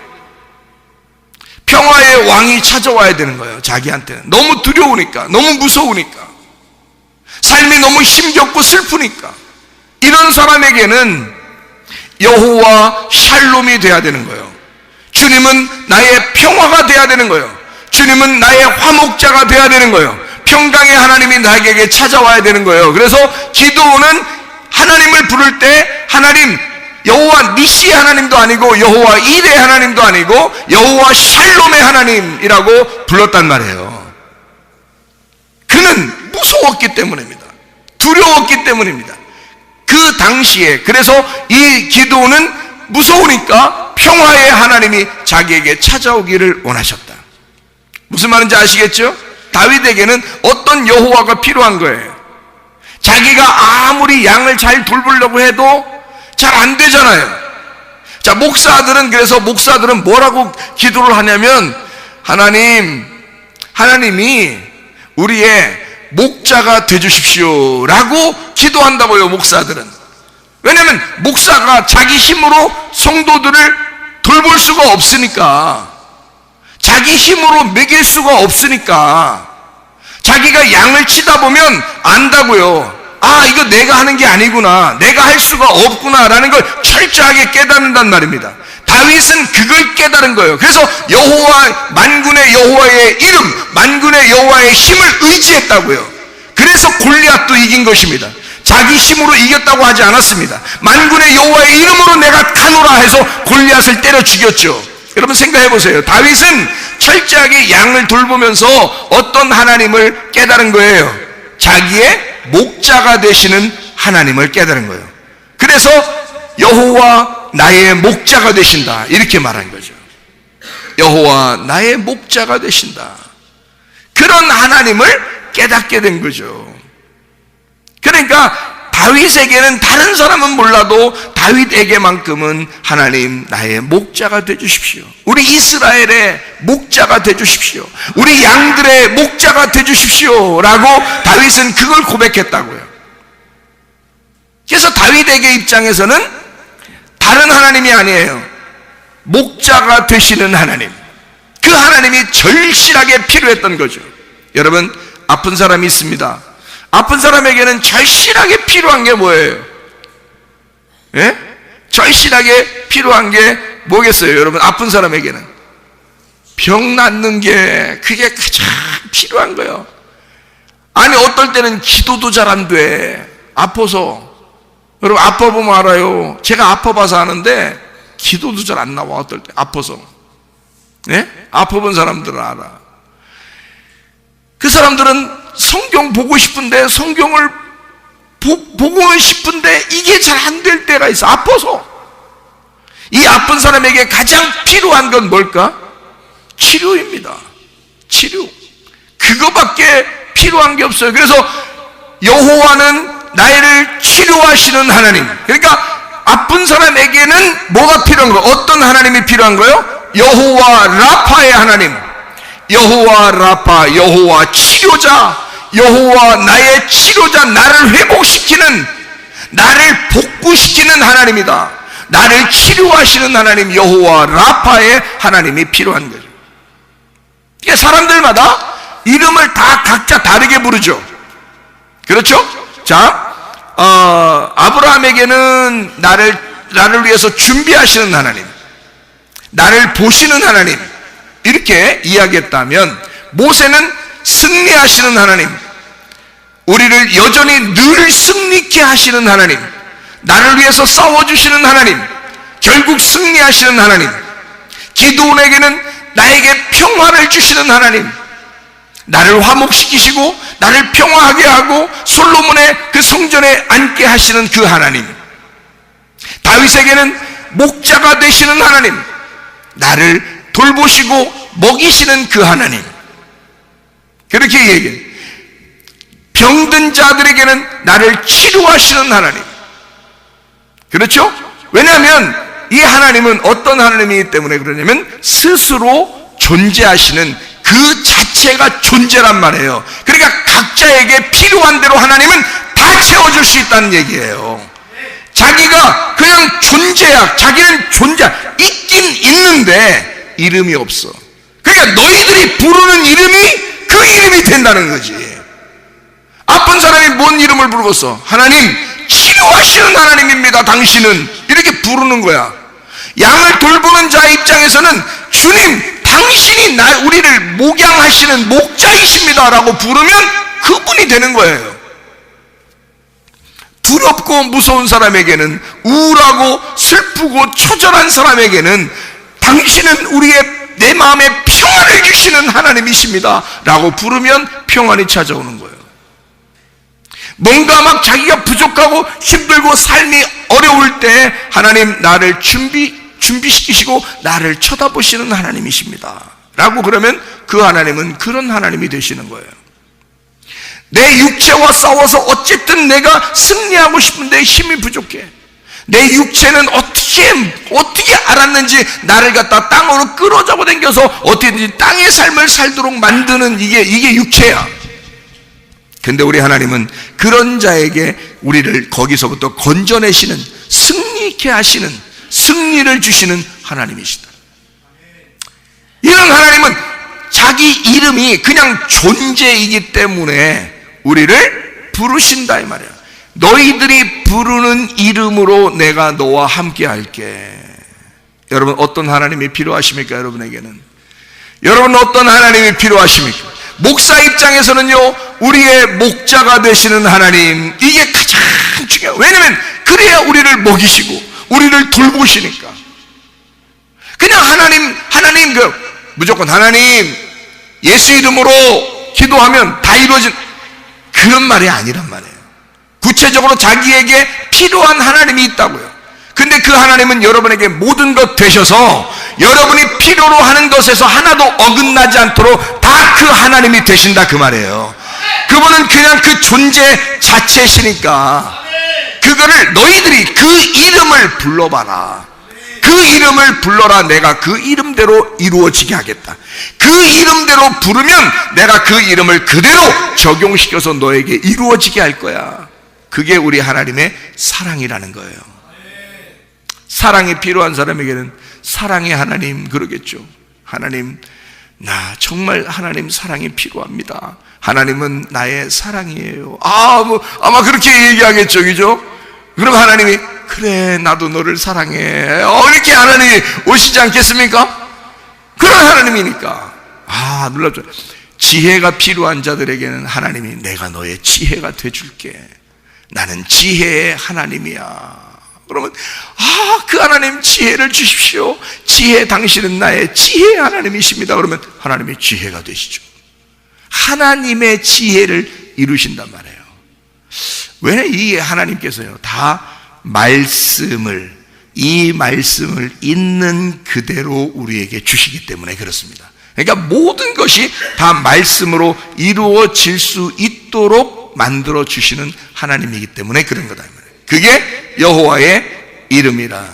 평화의 왕이 찾아와야 되는 거예요. 자기한테는 너무 두려우니까, 너무 무서우니까, 삶이 너무 힘겹고 슬프니까 이런 사람에게는 여호와 샬롬이 돼야 되는 거예요. 주님은 나의 평화가 돼야 되는 거예요. 주님은 나의 화목자가 돼야 되는 거예요. 평강의 하나님이 나에게 찾아와야 되는 거예요. 그래서 기드온은 하나님을 부를 때 하나님, 여호와 니시의 하나님도 아니고 여호와 이레의 하나님도 아니고 여호와 샬롬의 하나님이라고 불렀단 말이에요. 그는 무서웠기 때문입니다. 두려웠기 때문입니다. 그 당시에. 그래서 이 기드온은 무서우니까 평화의 하나님이 자기에게 찾아오기를 원하셨다. 무슨 말인지 아시겠죠? 다윗에게는 어떤 여호와가 필요한 거예요. 자기가 아무리 양을 잘 돌보려고 해도 잘 안 되잖아요. 자, 목사들은 뭐라고 기도를 하냐면, 하나님이 우리의 목자가 되주십시오 라고 기도한다고요. 목사들은. 왜냐하면 목사가 자기 힘으로 성도들을 돌볼 수가 없으니까, 자기 힘으로 먹일 수가 없으니까, 자기가 양을 치다 보면 안다고요. 아, 이거 내가 하는 게 아니구나, 내가 할 수가 없구나 라는 걸 철저하게 깨닫는단 말입니다. 다윗은 그걸 깨달은 거예요. 그래서 여호와, 만군의 여호와의 이름, 만군의 여호와의 힘을 의지했다고요. 그래서 골리앗도 이긴 것입니다. 자기 힘으로 이겼다고 하지 않았습니다. 만군의 여호와의 이름으로 내가 가노라 해서 골리앗을 때려 죽였죠. 여러분 생각해 보세요. 다윗은 철저하게 양을 돌보면서 어떤 하나님을 깨달은 거예요? 자기의 목자가 되시는 하나님을 깨달은 거예요. 그래서 여호와 나의 목자가 되신다 이렇게 말한 거죠. 여호와 나의 목자가 되신다. 그런 하나님을 깨닫게 된 거죠. 그러니까 다윗에게는, 다른 사람은 몰라도 다윗에게만큼은 하나님 나의 목자가 되주십시오, 우리 이스라엘의 목자가 되주십시오, 우리 양들의 목자가 되주십시오 라고 다윗은 그걸 고백했다고요. 그래서 다윗에게 입장에서는 다른 하나님이 아니에요. 목자가 되시는 하나님, 그 하나님이 절실하게 필요했던 거죠. 여러분, 아픈 사람이 있습니다. 아픈 사람에게는 절실하게 필요한 게 뭐예요? 예? 절실하게 필요한 게 뭐겠어요? 여러분, 아픈 사람에게는 병 낫는 게 그게 가장 필요한 거예요. 아니, 어떨 때는 기도도 잘 안 돼. 아파서. 여러분, 아파보면 알아요. 제가 아파봐서 아는데 기도도 잘 안 나와. 어떨 때 아파서. 예? 아파본 사람들은 알아. 그 사람들은 성경 보고 싶은데, 성경을 보고는 싶은데 이게 잘 안 될 때가 있어. 아파서. 이 아픈 사람에게 가장 필요한 건 뭘까? 치료입니다. 치료. 그거밖에 필요한 게 없어요. 그래서 여호와는 나를 치료하시는 하나님. 그러니까 아픈 사람에게는 뭐가 필요한 거예요? 어떤 하나님이 필요한 거예요? 여호와 라파의 하나님. 여호와 라파, 여호와 치료자, 여호와 나의 치료자, 나를 회복시키는, 나를 복구시키는 하나님이다. 나를 치료하시는 하나님, 여호와 라파의 하나님이 필요한 거죠. 이게 사람들마다 이름을 다 각자 다르게 부르죠. 그렇죠? 자, 아브라함에게는 나를 위해서 준비하시는 하나님, 나를 보시는 하나님, 이렇게 이야기했다면, 모세는 승리하시는 하나님, 우리를 여전히 늘 승리케 하시는 하나님, 나를 위해서 싸워주시는 하나님, 결국 승리하시는 하나님. 기드온에게는 나에게 평화를 주시는 하나님, 나를 화목시키시고 나를 평화하게 하고 솔로몬의 그 성전에 앉게 하시는 그 하나님. 다윗에게는 목자가 되시는 하나님, 나를 돌보시고 먹이시는 그 하나님. 그렇게 얘기해요. 병든 자들에게는 나를 치료하시는 하나님. 그렇죠? 왜냐하면 이 하나님은 어떤 하나님이기 때문에 그러냐면, 스스로 존재하시는 그 자체가 존재란 말이에요. 그러니까 각자에게 필요한 대로 하나님은 다 채워줄 수 있다는 얘기예요. 자기가 그냥 존재야. 자기는 존재, 있긴 있는데 이름이 없어. 그러니까 너희들이 부르는 이름이 그 이름이 된다는 거지. 아픈 사람이 뭔 이름을 부르겠어? 하나님, 치료하시는 하나님입니다 당신은. 이렇게 부르는 거야. 양을 돌보는 자 입장에서는 주님, 당신이 우리를 목양하시는 목자이십니다 라고 부르면 그분이 되는 거예요. 두렵고 무서운 사람에게는, 우울하고 슬프고 처절한 사람에게는 당신은 내 마음에 평안을 주시는 하나님이십니다 라고 부르면 평안이 찾아오는 거예요. 뭔가 막 자기가 부족하고 힘들고 삶이 어려울 때 하나님, 나를 준비시키시고 나를 쳐다보시는 하나님이십니다 라고 그러면 그 하나님은 그런 하나님이 되시는 거예요. 내 육체와 싸워서 어쨌든 내가 승리하고 싶은데 힘이 부족해. 내 육체는 어떻게 알았는지 나를 갖다 땅으로 끌어잡아 당겨서 어떻게든지 땅의 삶을 살도록 만드는 이게 육체야. 근데 우리 하나님은 그런 자에게 우리를 거기서부터 건져내시는, 승리케 하시는, 승리를 주시는 하나님이시다. 이런 하나님은 자기 이름이 그냥 존재이기 때문에 우리를 부르신다 이 말이야. 너희들이 부르는 이름으로 내가 너와 함께 할게. 여러분, 어떤 하나님이 필요하십니까? 여러분에게는 여러분 어떤 하나님이 필요하십니까? 목사 입장에서는요, 우리의 목자가 되시는 하나님, 이게 가장 중요해요. 왜냐하면 그래야 우리를 먹이시고 우리를 돌보시니까. 그냥 하나님 무조건 하나님 예수 이름으로 기도하면 다 이루어진 그런 말이 아니란 말이에요. 구체적으로 자기에게 필요한 하나님이 있다고요. 근데 그 하나님은 여러분에게 모든 것 되셔서 여러분이 필요로 하는 것에서 하나도 어긋나지 않도록 다 그 하나님이 되신다 그 말이에요. 그분은 그냥 그 존재 자체시니까 그거를 너희들이 그 이름을 불러봐라. 그 이름을 불러라. 내가 그 이름대로 이루어지게 하겠다. 그 이름대로 부르면 내가 그 이름을 그대로 적용시켜서 너에게 이루어지게 할 거야. 그게 우리 하나님의 사랑이라는 거예요. 사랑이 필요한 사람에게는 사랑의 하나님 그러겠죠. 하나님, 나 정말 하나님 사랑이 필요합니다. 하나님은 나의 사랑이에요. 아마 그렇게 얘기하겠죠, 그죠? 그럼 하나님이 그래, 나도 너를 사랑해. 이렇게 하나님이 오시지 않겠습니까? 그런 하나님이니까. 놀랍죠. 지혜가 필요한 자들에게는 하나님이 내가 너의 지혜가 돼줄게. 나는 지혜의 하나님이야. 그러면 그 하나님 지혜를 주십시오. 지혜, 당신은 나의 지혜의 하나님이십니다. 그러면 하나님이 지혜가 되시죠. 하나님의 지혜를 이루신단 말이에요. 왜 이 하나님께서요 다 이 말씀을 있는 그대로 우리에게 주시기 때문에 그렇습니다. 그러니까 모든 것이 다 말씀으로 이루어질 수 있도록 만들어 주시는 하나님이기 때문에 그런 거다. 그게 여호와의 이름이라,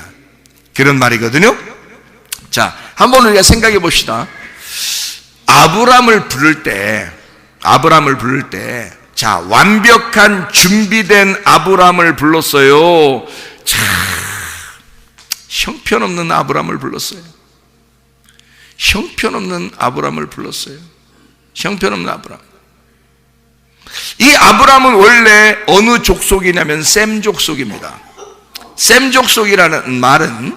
그런 말이거든요. 자, 한번 우리가 생각해 봅시다. 아브람을 부를 때 자, 완벽한 준비된 아브람을 불렀어요. 자, 형편없는 아브람을 불렀어요. 형편없는 아브람을 불렀어요. 형편없는 아브람. 이 아브람은 원래 어느 족속이냐면 셈 족속입니다. 셈 족속이라는 말은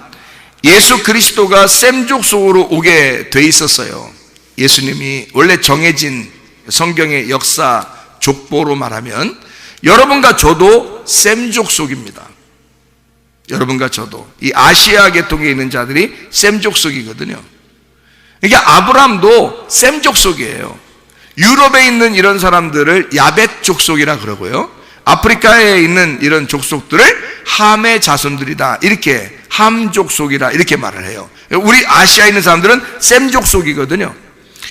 예수 그리스도가 셈 족속으로 오게 돼 있었어요. 예수님이 원래 정해진 성경의 역사 족보로 말하면 여러분과 저도 셈 족속입니다. 여러분과 저도 이 아시아 계통에 있는 자들이 셈 족속이거든요. 그러니까 아브람도 셈 족속이에요. 유럽에 있는 이런 사람들을 야벳 족속이라 그러고요, 아프리카에 있는 이런 족속들을 함의 자손들이다, 이렇게 함 족속이라 이렇게 말을 해요. 우리 아시아에 있는 사람들은 셈 족속이거든요.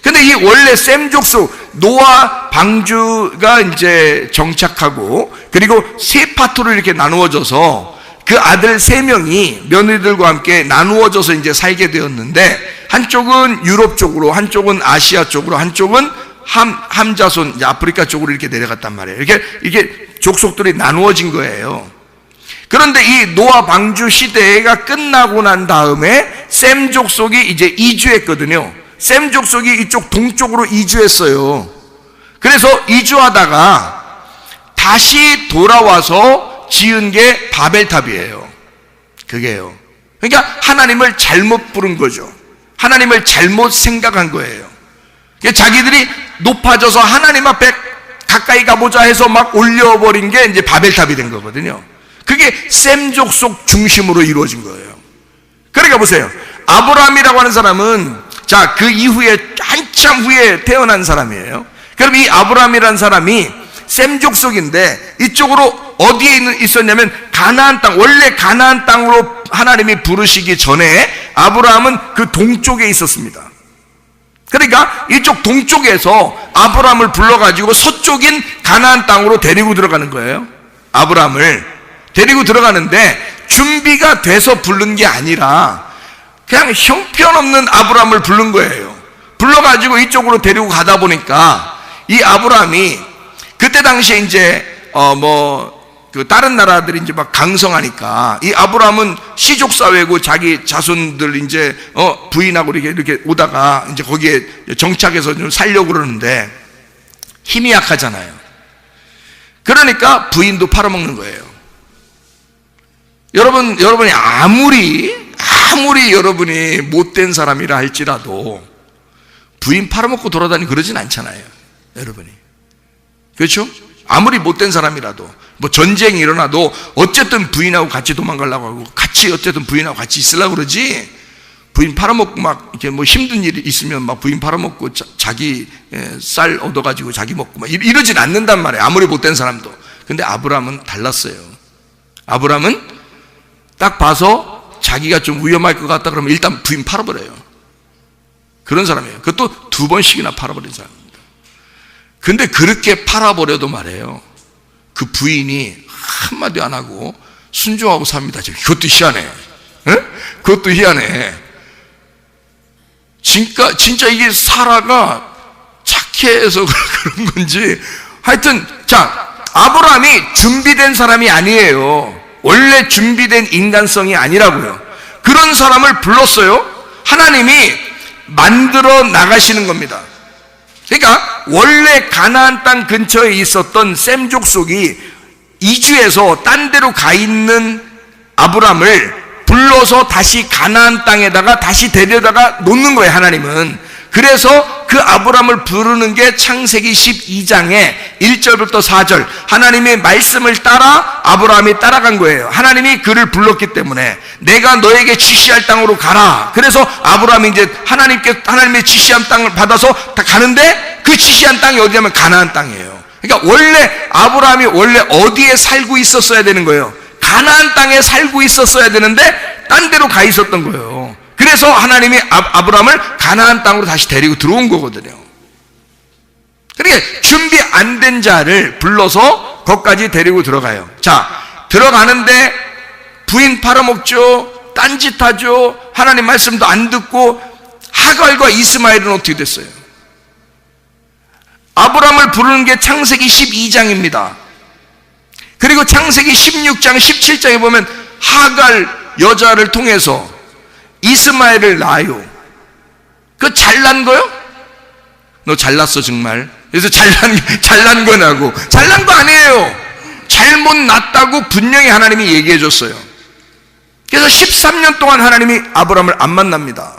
근데 이 원래 셈 족속, 노아 방주가 이제 정착하고 그리고 세 파트로 이렇게 나누어져서 그 아들 3명이 며느리들과 함께 나누어져서 이제 살게 되었는데, 한쪽은 유럽 쪽으로, 한쪽은 아시아 쪽으로, 한쪽은 함자손, 이제 아프리카 쪽으로 이렇게 내려갔단 말이에요. 이게 족속들이 나누어진 거예요. 그런데 이 노아 방주 시대가 끝나고 난 다음에 셈 족속이 이제 이주했거든요. 셈 족속이 이쪽 동쪽으로 이주했어요. 그래서 이주하다가 다시 돌아와서 지은 게 바벨탑이에요. 그게요. 그러니까 하나님을 잘못 부른 거죠. 하나님을 잘못 생각한 거예요. 자기들이 높아져서 하나님 앞에 가까이 가보자 해서 막 올려버린 게 이제 바벨탑이 된 거거든요. 그게 셈 족속 중심으로 이루어진 거예요. 그러니까 보세요. 아브라함이라고 하는 사람은, 자, 그 이후에 한참 후에 태어난 사람이에요. 그럼 이 아브라함이라는 사람이 셈 족속인데 이쪽으로 어디에 있었냐면 가나안 땅, 원래 가나안 땅으로 하나님이 부르시기 전에 아브라함은 그 동쪽에 있었습니다. 그러니까 이쪽 동쪽에서 아브라함을 불러가지고 서쪽인 가나안 땅으로 데리고 들어가는 거예요. 아브라함을 데리고 들어가는데 준비가 돼서 부른 게 아니라 그냥 형편없는 아브라함을 부른 거예요. 불러가지고 이쪽으로 데리고 가다 보니까 이 아브라함이 그때 당시에 이제 그 다른 나라들이 이제 막 강성하니까 이 아브라함은 시족 사회고 자기 자손들 이제 부인하고 이렇게 오다가 이제 거기에 정착해서 좀 살려고 그러는데 힘이 약하잖아요. 그러니까 부인도 팔아먹는 거예요. 여러분이 아무리 여러분이 못된 사람이라 할지라도 부인 팔아먹고 돌아다니고 그러진 않잖아요. 여러분이. 그렇죠? 아무리 못된 사람이라도 뭐 전쟁이 일어나도 어쨌든 부인하고 같이 도망가려고 하고 같이 어쨌든 부인하고 같이 있으려고 그러지, 부인 팔아먹고 막 이렇게 뭐 힘든 일이 있으면 막 부인 팔아먹고 자기 쌀 얻어가지고 자기 먹고 막 이러진 않는단 말이에요. 아무리 못된 사람도. 근데 아브라함은 달랐어요. 아브라함은 딱 봐서 자기가 좀 위험할 것 같다 그러면 일단 부인 팔아버려요. 그런 사람이에요. 그것도 2번씩이나 팔아버린 사람입니다. 근데 그렇게 팔아버려도 말이에요, 그 부인이 한마디 안 하고 순종하고 삽니다. 그것도 희한해. 에? 그것도 희한해. 진짜 이게 사라가 착해서 그런 건지 하여튼, 자, 아브라함이 준비된 사람이 아니에요. 원래 준비된 인간성이 아니라고요. 그런 사람을 불렀어요. 하나님이 만들어 나가시는 겁니다. 그러니까 원래 가나안 땅 근처에 있었던 셈 족속이 이주해서 딴 데로 가 있는 아브람을 불러서 다시 가나안 땅에다가 다시 데려다가 놓는 거예요, 하나님은. 그래서 그 아브람을 부르는 게 창세기 12장의 1절부터 4절, 하나님의 말씀을 따라 아브람이 따라간 거예요. 하나님이 그를 불렀기 때문에 내가 너에게 지시할 땅으로 가라. 그래서 아브람이 이제 하나님의 지시한 땅을 받아서 다 가는데, 그 지시한 땅이 어디냐면 가나안 땅이에요. 그러니까 원래 아브람이 원래 어디에 살고 있었어야 되는 거예요? 가나안 땅에 살고 있었어야 되는데 딴 데로 가 있었던 거예요. 그래서 하나님이 아브람을 가나안 땅으로 다시 데리고 들어온 거거든요. 그러니까 준비 안 된 자를 불러서 거기까지 데리고 들어가요. 자, 들어가는데 부인 팔아먹죠, 딴짓하죠, 하나님 말씀도 안 듣고. 하갈과 이스마엘은 어떻게 됐어요? 아브람을 부르는 게 창세기 12장입니다. 그리고 창세기 16장 17장에 보면 하갈 여자를 통해서 이스마엘을 낳아요. 그 잘난 거요? 너 잘났어 정말. 그래서 잘난 거냐고. 잘난 거 아니에요. 잘못 낳았다고 분명히 하나님이 얘기해 줬어요. 그래서 13년 동안 하나님이 아브람을 안 만납니다.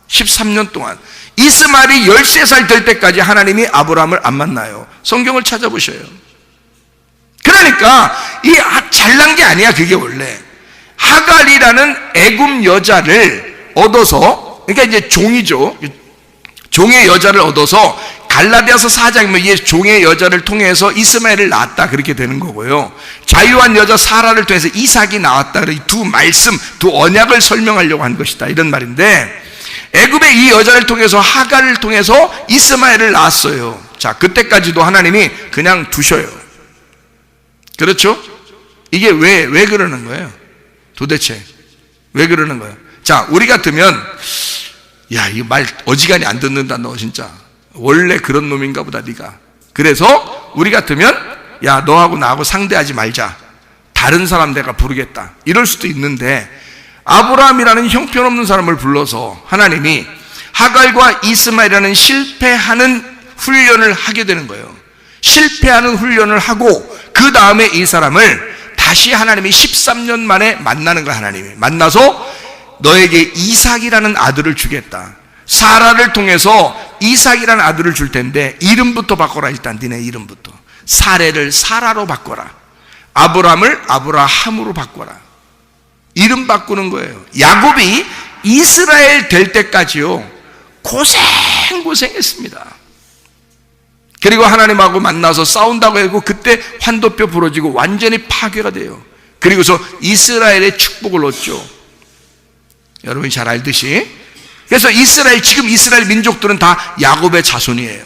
13년 동안. 이스마엘이 13살 될 때까지 하나님이 아브람을 안 만나요. 성경을 찾아보셔요. 그러니까 이 잘난 게 아니야. 그게 원래 하갈이라는 애굽 여자를 얻어서, 그러니까 이제 종이죠. 종의 여자를 얻어서 갈라디아서 4장이면 이 종의 여자를 통해서 이스마엘을 낳았다, 그렇게 되는 거고요. 자유한 여자 사라를 통해서 이삭이 나왔다. 두 말씀, 두 언약을 설명하려고 한 것이다, 이런 말인데, 애굽의 이 여자를 통해서 하갈을 통해서 이스마엘을 낳았어요. 자, 그때까지도 하나님이 그냥 두셔요. 그렇죠? 이게 왜 그러는 거예요? 도대체 왜 그러는 거예요? 자, 우리 같으면 야, 이 말 어지간히 안 듣는다 너 진짜 원래 그런 놈인가 보다 네가. 그래서 우리 같으면 야, 너하고 나하고 상대하지 말자, 다른 사람 내가 부르겠다, 이럴 수도 있는데, 아브라함이라는 형편없는 사람을 불러서 하나님이 하갈과 이스마엘이라는 실패하는 훈련을 하게 되는 거예요. 실패하는 훈련을 하고 그 다음에 이 사람을 다시 하나님이 13년 만에 만나는 거야. 하나님이 만나서 너에게 이삭이라는 아들을 주겠다, 사라를 통해서 이삭이라는 아들을 줄 텐데 이름부터 바꿔라. 일단 니네 이름부터. 사레를 사라로 바꿔라, 아브람을 아브라함으로 바꿔라. 이름 바꾸는 거예요. 야곱이 이스라엘 될 때까지요 고생했습니다. 그리고 하나님하고 만나서 싸운다고 하고 그때 환도뼈 부러지고 완전히 파괴가 돼요. 그리고서 이스라엘의 축복을 얻죠. 여러분이 잘 알듯이. 그래서 지금 이스라엘 민족들은 다 야곱의 자손이에요.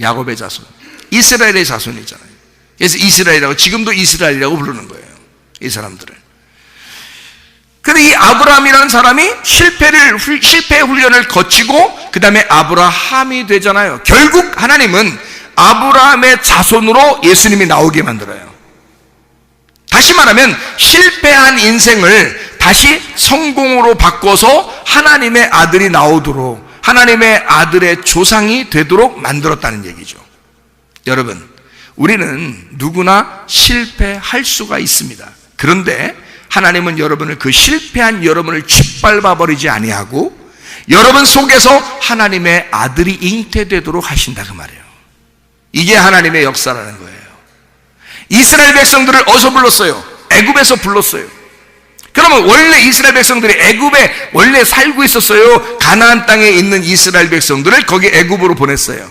야곱의 자손, 이스라엘의 자손이잖아요. 그래서 이스라엘이라고, 지금도 이스라엘이라고 부르는 거예요, 이 사람들을. 그런데 이 아브라함이라는 사람이 실패의 훈련을 거치고 그 다음에 아브라함이 되잖아요. 결국 하나님은 아브라함의 자손으로 예수님이 나오게 만들어요. 다시 말하면 실패한 인생을 다시 성공으로 바꿔서 하나님의 아들이 나오도록, 하나님의 아들의 조상이 되도록 만들었다는 얘기죠. 여러분, 우리는 누구나 실패할 수가 있습니다. 그런데 하나님은 여러분을, 그 실패한 여러분을 짓밟아 버리지 아니하고 여러분 속에서 하나님의 아들이 잉태되도록 하신다, 그 말이에요. 이게 하나님의 역사라는 거예요. 이스라엘 백성들을 어디서 불렀어요? 애굽에서 불렀어요. 그러면 원래 이스라엘 백성들이 애굽에 원래 살고 있었어요? 가나안 땅에 있는 이스라엘 백성들을 거기 애굽으로 보냈어요.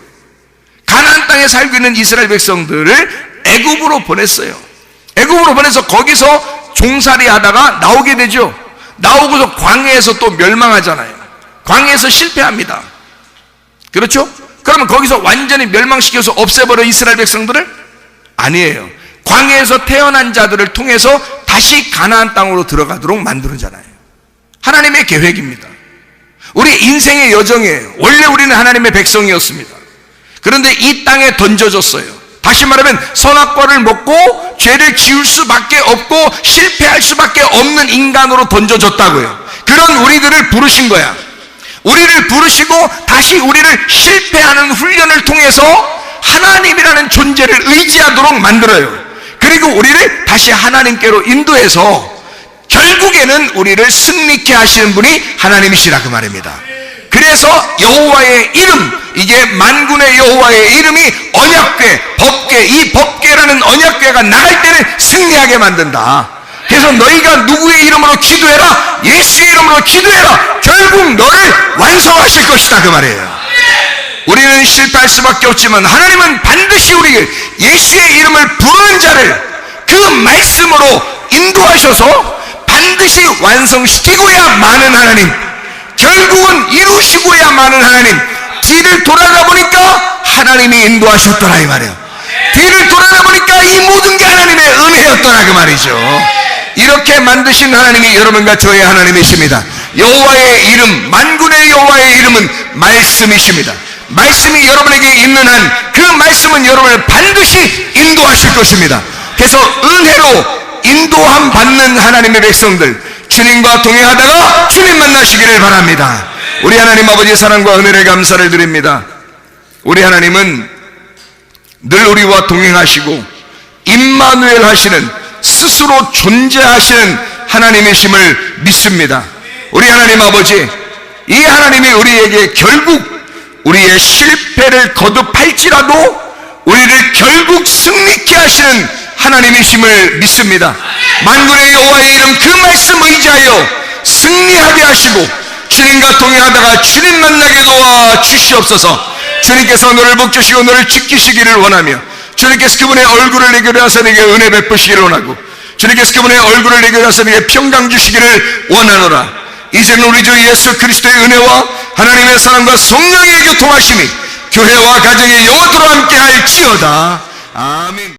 가나안 땅에 살고 있는 이스라엘 백성들을 애굽으로 보냈어요. 애굽으로 보내서 거기서 종살이 하다가 나오게 되죠. 나오고서 광야에서 또 멸망하잖아요. 광야에서 실패합니다. 그렇죠? 그러면 거기서 완전히 멸망시켜서 없애버려 이스라엘 백성들을? 아니에요. 광야에서 태어난 자들을 통해서 다시 가나안 땅으로 들어가도록 만드는잖아요. 하나님의 계획입니다. 우리 인생의 여정이에요. 원래 우리는 하나님의 백성이었습니다. 그런데 이 땅에 던져졌어요. 다시 말하면 선악과를 먹고 죄를 지을 수밖에 없고 실패할 수밖에 없는 인간으로 던져졌다고요. 그런 우리들을 부르신 거야. 우리를 부르시고 다시 우리를 실패하는 훈련을 통해서 하나님이라는 존재를 의지하도록 만들어요. 그리고 우리를 다시 하나님께로 인도해서 결국에는 우리를 승리케 하시는 분이 하나님이시라, 그 말입니다. 그래서 여호와의 이름, 이게 만군의 여호와의 이름이 언약궤, 법궤, 이 법궤라는 언약궤가 나갈 때는 승리하게 만든다. 그래서 너희가 누구의 이름으로 기도해라? 예수의 이름으로 기도해라. 결국 너를 완성하실 것이다, 그 말이에요. 우리는 실패할 수밖에 없지만 하나님은 반드시 우리 예수의 이름을 부르는 자를 그 말씀으로 인도하셔서 반드시 완성시키고야 마는 하나님, 결국은 이루시고야 마는 하나님. 뒤를 돌아가 보니까 하나님이 인도하셨더라, 이 말이에요. 뒤를 돌아가 보니까 이 모든 게 하나님의 은혜였더라, 그 말이죠. 이렇게 만드신 하나님이 여러분과 저의 하나님이십니다. 여호와의 이름, 만군의 여호와의 이름은 말씀이십니다. 말씀이 여러분에게 있는 한 그 말씀은 여러분을 반드시 인도하실 것입니다. 그래서 은혜로 인도함 받는 하나님의 백성들, 주님과 동행하다가 주님 만나시기를 바랍니다. 우리 하나님 아버지의 사랑과 은혜를 감사를 드립니다. 우리 하나님은 늘 우리와 동행하시고 임마누엘 하시는, 스스로 존재하시는 하나님이심을 믿습니다. 우리 하나님 아버지, 이 하나님이 우리에게 결국 우리의 실패를 거듭할지라도 우리를 결국 승리케 하시는 하나님이심을 믿습니다. 만군의 여호와의 이름 그 말씀 의지하여 승리하게 하시고 주님과 동행하다가 주님 만나게 도와 주시옵소서. 주님께서 너를 복주시고 너를 지키시기를 원하며, 주님께서 그분의 얼굴을 내게 하사 내게 은혜 베푸시기를 원하고, 주님께서 그분의 얼굴을 내게 하사 내게 평강 주시기를 원하노라. 이제는 우리 주 예수 그리스도의 은혜와 하나님의 사랑과 성령의 교통하심이 교회와 가정에 영원토록 함께 할지어다. 아멘.